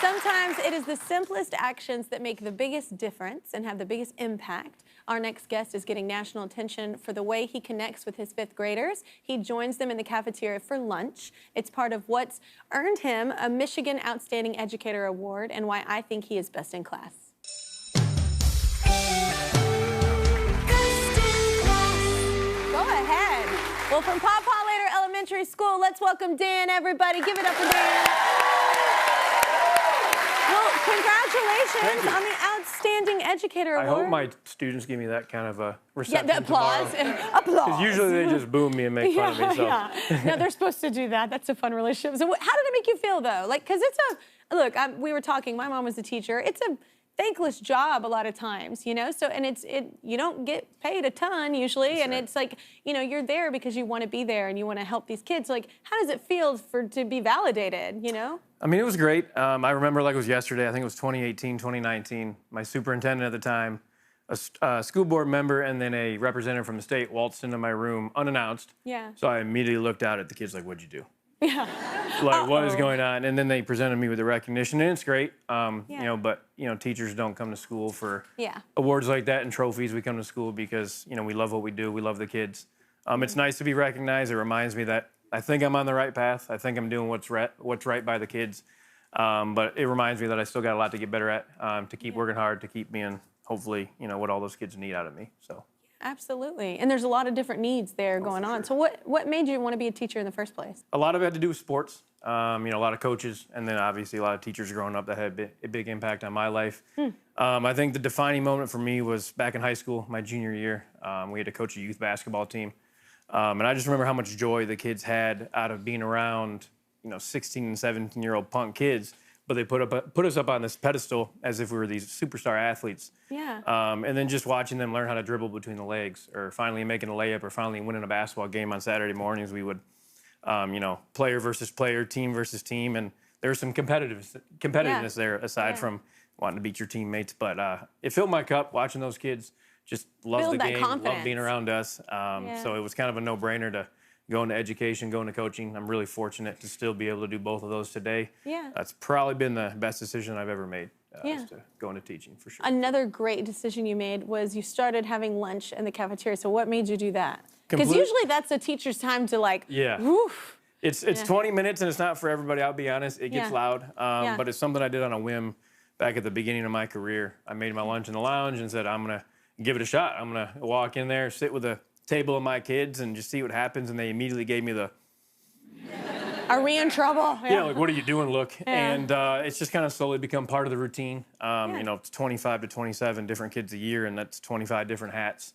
Sometimes it is the simplest actions that make the biggest difference and have the biggest impact. Our next guest is getting national attention for the way he connects with his fifth graders. He joins them in the cafeteria for lunch. It's part of what's earned him a Michigan Outstanding Educator Award and why I think he is best in class. Go ahead. Well, from Paw Later Elementary School, let's welcome Dan, everybody. Give it up for Dan. Well, congratulations on the Outstanding Educator Award. I hope my students give me that kind of a reception. Yeah, the applause. Applause. Because usually they just boom me and make fun of me. So. Yeah. No, they're supposed to do that. That's a fun relationship. So how did it make you feel, though? Like, because it's a, look, we were talking, my mom was a teacher. It's a thankless job a lot of times, you know? So, and you don't get paid a ton usually. That's and right. It's like, you know, you're there because you want to be there and you want to help these kids. So, like, how does it feel to be validated, you know? I mean, it was great. I remember like it was yesterday. I think it was 2018, 2019. My superintendent at the time, a school board member, and then a representative from the state waltzed into my room unannounced. Yeah. So I immediately looked out at the kids like, what'd you do? Yeah. Like, what is going on? And then they presented me with the recognition, and it's great. You know, but, you know, teachers don't come to school for awards like that and trophies. We come to school because, you know, we love what we do. We love the kids. It's nice to be recognized. It reminds me that I think I'm on the right path. I think I'm doing what's right by the kids. But it reminds me that I still got a lot to get better at, to keep working hard, to keep being, hopefully, you know, what all those kids need out of me. So. Absolutely. And there's a lot of different needs there going on. So what made you want to be a teacher in the first place? A lot of it had to do with sports. You know, a lot of coaches, and then obviously a lot of teachers growing up that had a big impact on my life. I think the defining moment for me was back in high school, my junior year. We had to coach a youth basketball team. And I just remember how much joy the kids had out of being around, you know, 16 and 17-year-old punk kids. But they put us up on this pedestal as if we were these superstar athletes. Yeah. And then just watching them learn how to dribble between the legs, or finally making a layup, or finally winning a basketball game on Saturday mornings. We would, you know, player versus player, team versus team, and there was some competitiveness there aside from wanting to beat your teammates. But it filled my cup watching those kids. Just loved the game, loved being around us. So it was kind of a no-brainer to go into education, go into coaching. I'm really fortunate to still be able to do both of those today. Yeah. That's probably been the best decision I've ever made, is to go into teaching, for sure. Another great decision you made was you started having lunch in the cafeteria. So what made you do that? Because usually that's a teacher's time to, like, woof. It's 20 minutes, and it's not for everybody, I'll be honest. It gets loud. But it's something I did on a whim back at the beginning of my career. I made my lunch in the lounge and said, I'm going to give it a shot. I'm going to walk in there, sit with a table of my kids, and just see what happens. And they immediately gave me the are we in trouble? Yeah, like, what are you doing look? And it's just kind of slowly become part of the routine. You know, it's 25 to 27 different kids a year, and that's 25 different hats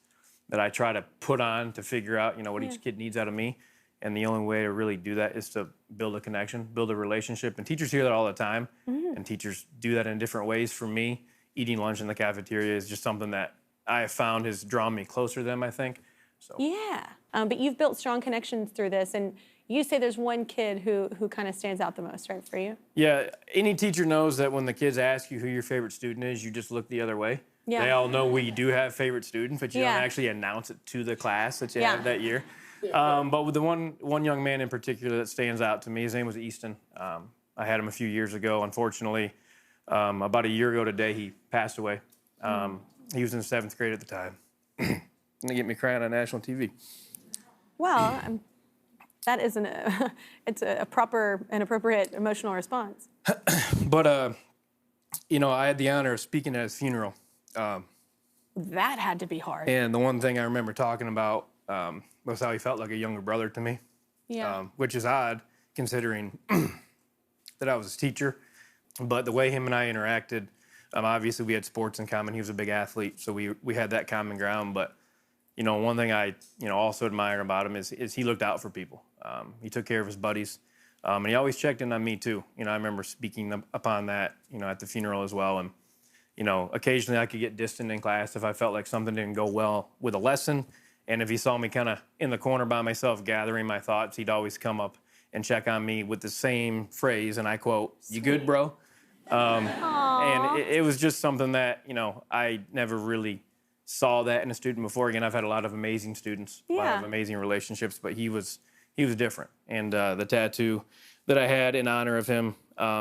that I try to put on to figure out, you know, what each kid needs out of me. And the only way to really do that is to build a connection, build a relationship. And teachers hear that all the time, and teachers do that in different ways. For me, eating lunch in the cafeteria is just something that I have found has drawn me closer to them, I think. So. Yeah, but you've built strong connections through this, and you say there's one kid who kind of stands out the most, right, for you? Yeah, any teacher knows that when the kids ask you who your favorite student is, you just look the other way. Yeah. They all know we do have favorite students, but you don't actually announce it to the class that you have that year. But with the one young man in particular that stands out to me, his name was Easton. I had him a few years ago. Unfortunately, about a year ago today, he passed away. He was in 7th grade at the time. Gonna get me crying on national TV. Well, that is it's an appropriate emotional response. But you know, I had the honor of speaking at his funeral. That had to be hard. And the one thing I remember talking about was how he felt like a younger brother to me. Yeah. Which is odd considering that I was his teacher. But the way him and I interacted, obviously we had sports in common. He was a big athlete, so we had that common ground. But you know, one thing I also admire about him is he looked out for people. He took care of his buddies, and he always checked in on me too. You know, I remember speaking upon that, you know, at the funeral as well. And you know, occasionally I could get distant in class if I felt like something didn't go well with a lesson. And if he saw me kind of in the corner by myself gathering my thoughts, he'd always come up and check on me with the same phrase, and I quote, "You good, bro?" And it was just something that, you know, I never really saw that in a student before. Again, I've had a lot of amazing students, a lot of amazing relationships, but he was different. And the tattoo that I had in honor of him.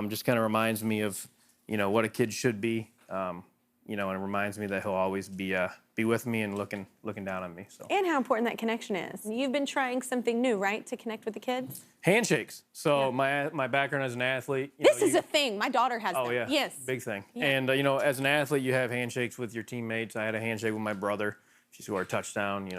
Just kind of reminds me of, what a kid should be. And it reminds me that he'll always be with me and looking down on me. So. And how important that connection is. You've been trying something new, right, to connect with the kids? Handshakes. So my background as an athlete. This is a thing. My daughter has them. Oh yeah. Yes. Big thing. Yeah. And as an athlete, you have handshakes with your teammates. I had a handshake with my brother. She scored a touchdown.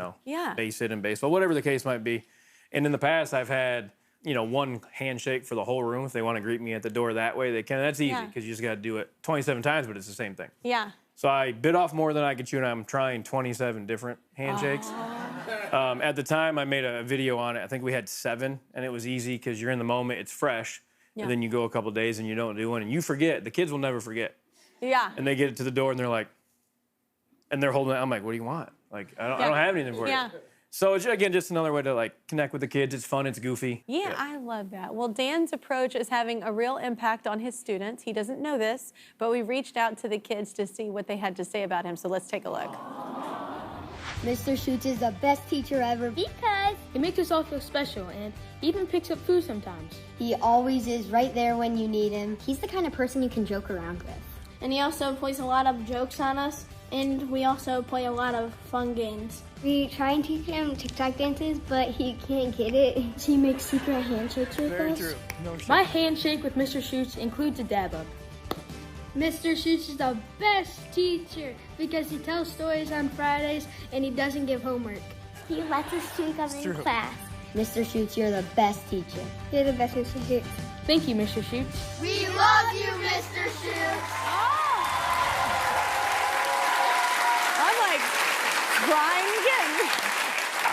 Base hit in baseball, whatever the case might be. And in the past, I've had one handshake for the whole room. If they want to greet me at the door that way, they can. That's easy because you just got to do it 27 times, but it's the same thing. Yeah. So I bit off more than I could chew, and I'm trying 27 different handshakes. At the time, I made a video on it. I think we had 7, and it was easy because you're in the moment, it's fresh, and then you go a couple days and you don't do one, and you forget. The kids will never forget. Yeah. And they get it to the door, and they're like, and they're holding it. I'm like, what do you want? Like, I don't have anything for you. Yeah. So it's, again, just another way to connect with the kids. It's fun, it's goofy. Yeah, I love that. Well, Dan's approach is having a real impact on his students. He doesn't know this, but we reached out to the kids to see what they had to say about him. So let's take a look. Mr. Schutz is the best teacher ever because he makes us all feel special and even picks up food sometimes. He always is right there when you need him. He's the kind of person you can joke around with. And he also plays a lot of jokes on us, and we also play a lot of fun games. We try and teach him TikTok dances, but he can't get it. He makes secret handshakes with Very us. true. No shit. My handshake with Mr. Schutz includes a dab up. Mr. Schutz is the best teacher because he tells stories on Fridays and he doesn't give homework. He lets us tweak up in class. Mr. Schutz, you're the best teacher. You're the best, Mr. Schutz. Thank you, Mr. Schutz. We love you, Mr. Schutz. I'm like crying again.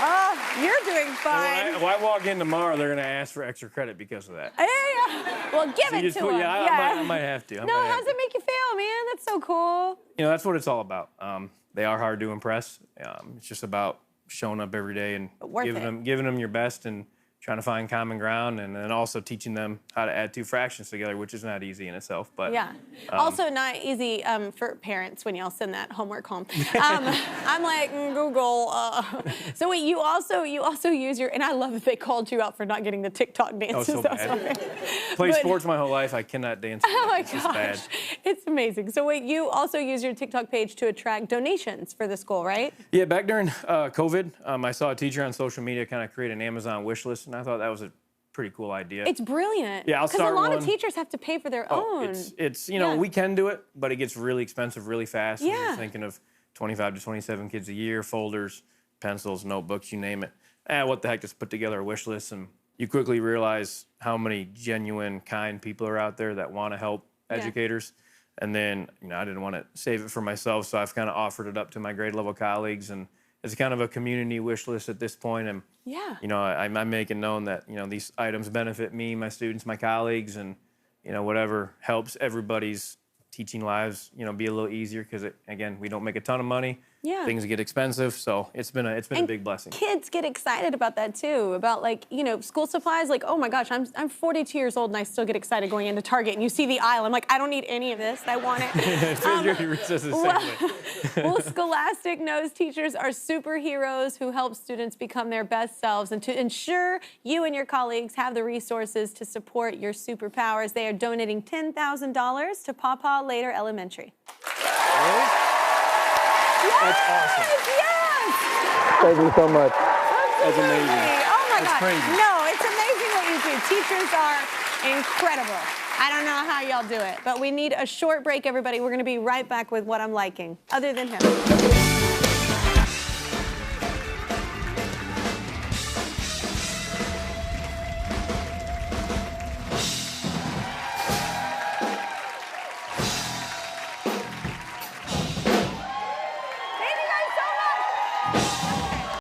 Oh, you're doing fine. When I walk in tomorrow, they're going to ask for extra credit because of that. Yeah. Well, give it to him. I might have to. No, how does it make you feel, man? That's so cool. That's what it's all about. They are hard to impress. It's just about showing up every day and giving them your best and trying to find common ground, and then also teaching them how to add 2 fractions together, which is not easy in itself. But yeah, also not easy for parents when y'all send that homework home. I'm like Google. So wait, you also use your, and I love that they called you out for not getting the TikTok dances. Oh, so bad. Played sports my whole life. I cannot dance. Oh my gosh, gosh, it's amazing. So wait, you also use your TikTok page to attract donations for the school, right? Yeah, back during COVID, I saw a teacher on social media kind of create an Amazon wish list. And I thought that was a pretty cool idea. It's brilliant. Yeah, I'll start one. Because a lot of teachers have to pay for their own. It's we can do it, but it gets really expensive really fast. Yeah. You're thinking of 25 to 27 kids a year, folders, pencils, notebooks, you name it. What the heck, just put together a wish list, and you quickly realize how many genuine, kind people are out there that want to help educators. And then, I didn't want to save it for myself, so I've kind of offered it up to my grade level colleagues, and it's kind of a community wish list at this point. And I'm making known that these items benefit me, my students, my colleagues, and whatever helps everybody's teaching lives be a little easier, because again, we don't make a ton of money. Yeah. Things get expensive, so it's been a big blessing. Kids get excited about that too, about school supplies. Like, oh my gosh, I'm 42 years old and I still get excited going into Target and you see the aisle. I'm like, I don't need any of this. I want it. Well, Scholastic knows teachers are superheroes who help students become their best selves, and to ensure you and your colleagues have the resources to support your superpowers, they are donating $10,000 to Pawpaw Later Elementary. Really? That's awesome. Yes! Thank you so much. That's Absolutely. amazing. Oh my That's gosh. crazy. No, it's amazing what you do. Teachers are incredible. I don't know how y'all do it, but we need a short break, everybody. We're going to be right back with what I'm liking, other than him.